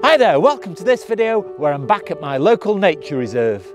Hi there, welcome to this video where I'm back at my local nature reserve.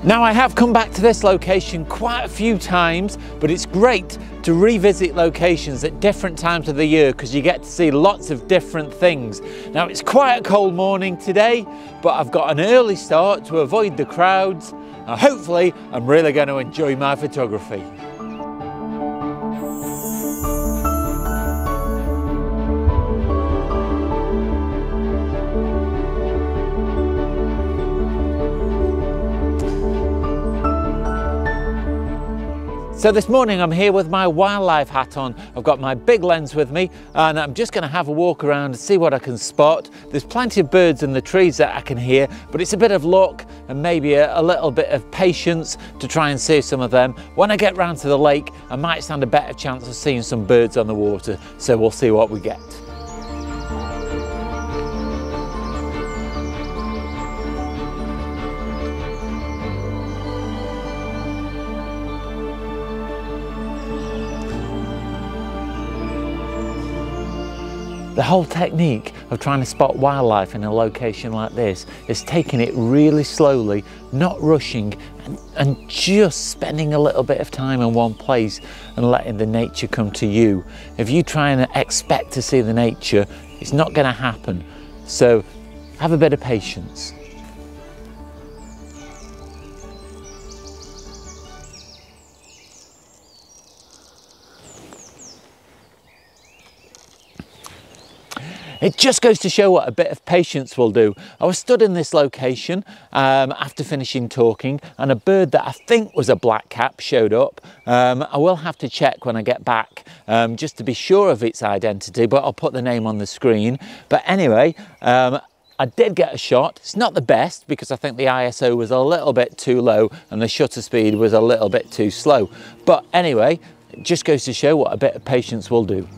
Now I have come back to this location quite a few times, but it's great to revisit locations at different times of the year because you get to see lots of different things. Now it's quite a cold morning today, but I've got an early start to avoid the crowds and hopefully I'm really going to enjoy my photography. So this morning I'm here with my wildlife hat on. I've got my big lens with me and I'm just going to have a walk around and see what I can spot. There's plenty of birds in the trees that I can hear, but it's a bit of luck and maybe a little bit of patience to try and see some of them. When I get round to the lake, I might stand a better chance of seeing some birds on the water, so we'll see what we get. The whole technique of trying to spot wildlife in a location like this is taking it really slowly, not rushing, and just spending a little bit of time in one place and letting the nature come to you. If you try and expect to see the nature, it's not going to happen. So have a bit of patience. It just goes to show what a bit of patience will do. I was stood in this location after finishing talking and a bird that I think was a blackcap showed up. I will have to check when I get back just to be sure of its identity, but I'll put the name on the screen. But anyway, I did get a shot. It's not the best because I think the ISO was a little bit too low and the shutter speed was a little bit too slow. But anyway, it just goes to show what a bit of patience will do.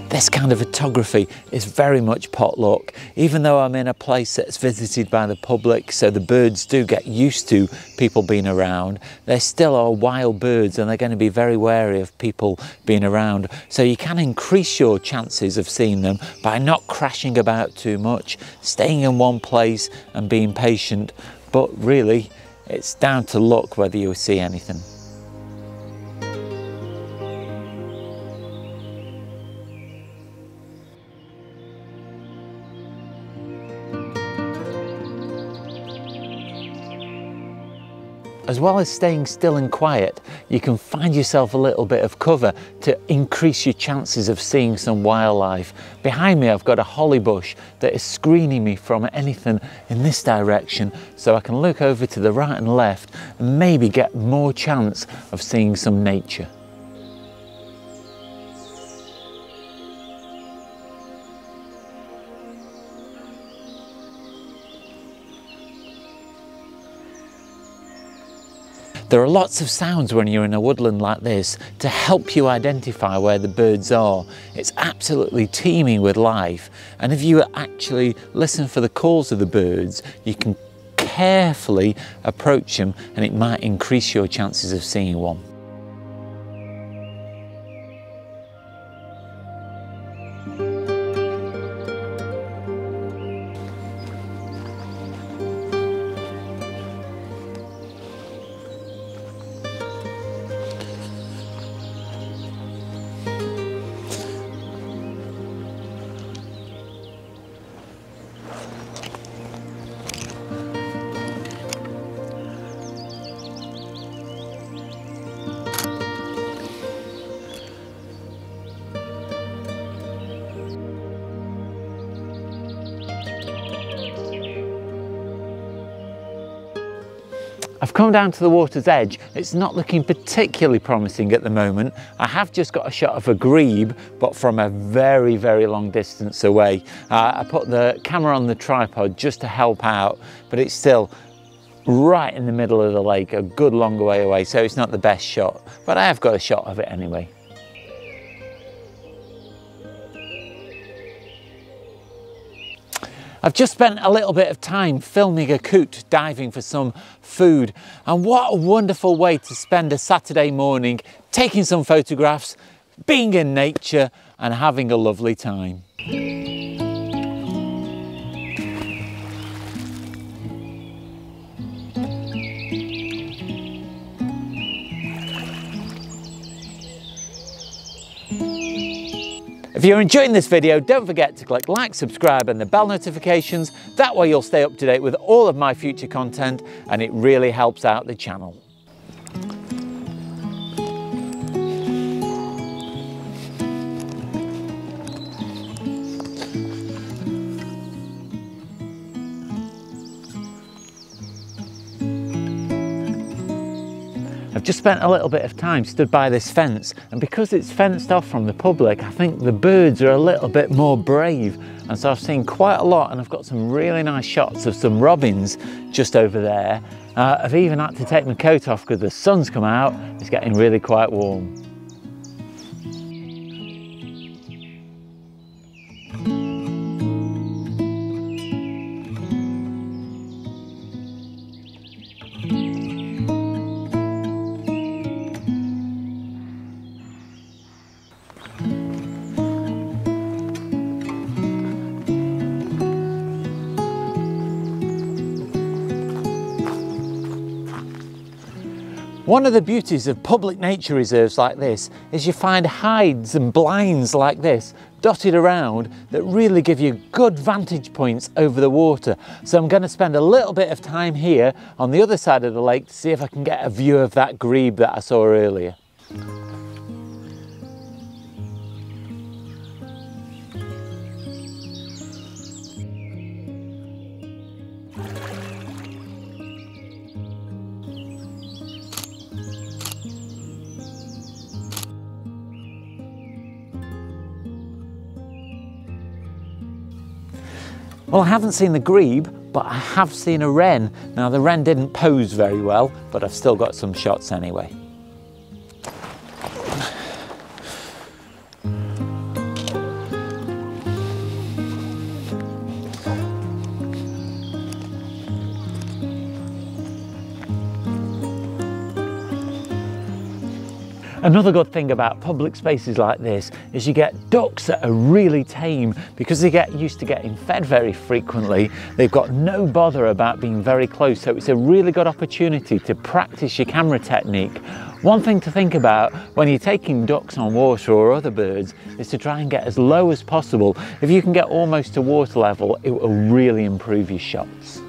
This kind of photography is very much potluck. Even though I'm in a place that's visited by the public, so the birds do get used to people being around, they still are wild birds and they're going to be very wary of people being around. So you can increase your chances of seeing them by not crashing about too much, staying in one place and being patient. But really, it's down to luck whether you see anything. As well as staying still and quiet, you can find yourself a little bit of cover to increase your chances of seeing some wildlife. Behind me I've got a holly bush that is screening me from anything in this direction, so I can look over to the right and left and maybe get more chance of seeing some nature. There are lots of sounds when you're in a woodland like this to help you identify where the birds are. It's absolutely teeming with life, and if you actually listen for the calls of the birds, you can carefully approach them and it might increase your chances of seeing one. I've come down to the water's edge. It's not looking particularly promising at the moment. I have just got a shot of a grebe, but from a very, very long distance away. I put the camera on the tripod just to help out, but it's still right in the middle of the lake, a good long way away, so it's not the best shot, but I have got a shot of it anyway. I've just spent a little bit of time filming a coot diving for some food, and what a wonderful way to spend a Saturday morning, taking some photographs, being in nature and having a lovely time. If you're enjoying this video, don't forget to click like, subscribe and the bell notifications. That way you'll stay up to date with all of my future content, and it really helps out the channel. I've just spent a little bit of time stood by this fence, and because it's fenced off from the public, I think the birds are a little bit more brave, and so I've seen quite a lot, and I've got some really nice shots of some robins just over there. I've even had to take my coat off because the sun's come out. It's getting really quite warm. One of the beauties of public nature reserves like this is you find hides and blinds like this dotted around that really give you good vantage points over the water. So I'm going to spend a little bit of time here on the other side of the lake to see if I can get a view of that grebe that I saw earlier. Well, I haven't seen the grebe, but I have seen a wren. Now, the wren didn't pose very well, but I've still got some shots anyway. Another good thing about public spaces like this is you get ducks that are really tame because they get used to getting fed very frequently. They've got no bother about being very close, so it's a really good opportunity to practice your camera technique. One thing to think about when you're taking ducks on water or other birds is to try and get as low as possible. If you can get almost to water level, it will really improve your shots.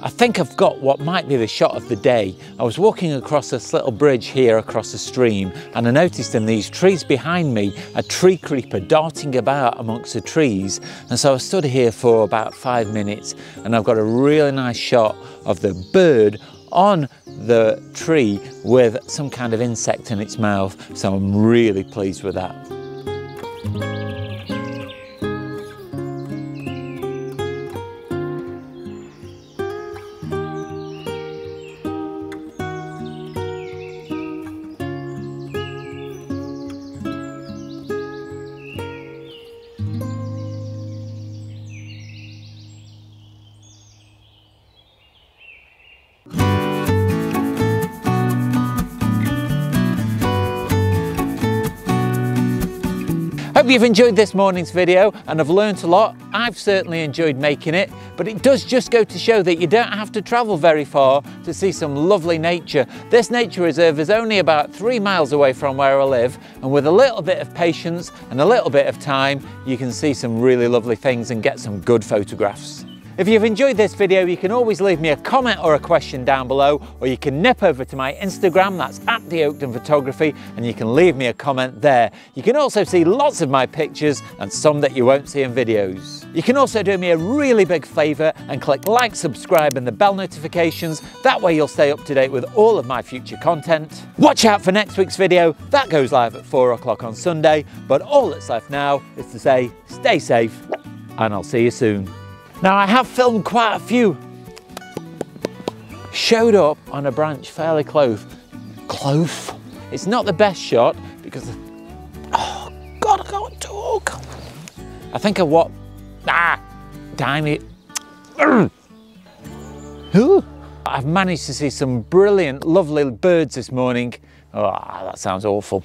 I think I've got what might be the shot of the day. I was walking across this little bridge here across the stream, and I noticed in these trees behind me a tree creeper darting about amongst the trees, and so I stood here for about 5 minutes and I've got a really nice shot of the bird on the tree with some kind of insect in its mouth. So I'm really pleased with that. Hope you've enjoyed this morning's video and have learnt a lot. I've certainly enjoyed making it, but it does just go to show that you don't have to travel very far to see some lovely nature. This nature reserve is only about 3 miles away from where I live, and with a little bit of patience and a little bit of time, you can see some really lovely things and get some good photographs. If you've enjoyed this video, you can always leave me a comment or a question down below, or you can nip over to my Instagram, that's @TheOakden and you can leave me a comment there. You can also see lots of my pictures and some that you won't see in videos. You can also do me a really big favour and click like, subscribe and the bell notifications. That way you'll stay up to date with all of my future content. Watch out for next week's video. That goes live at 4 o'clock on Sunday, but all that's left now is to say stay safe and I'll see you soon. Now I have filmed quite a few. Showed up on a branch fairly close. It's not the best shot because, oh God, I can't talk. I think of what, damn it. I've managed to see some brilliant, lovely birds this morning. Oh, that sounds awful.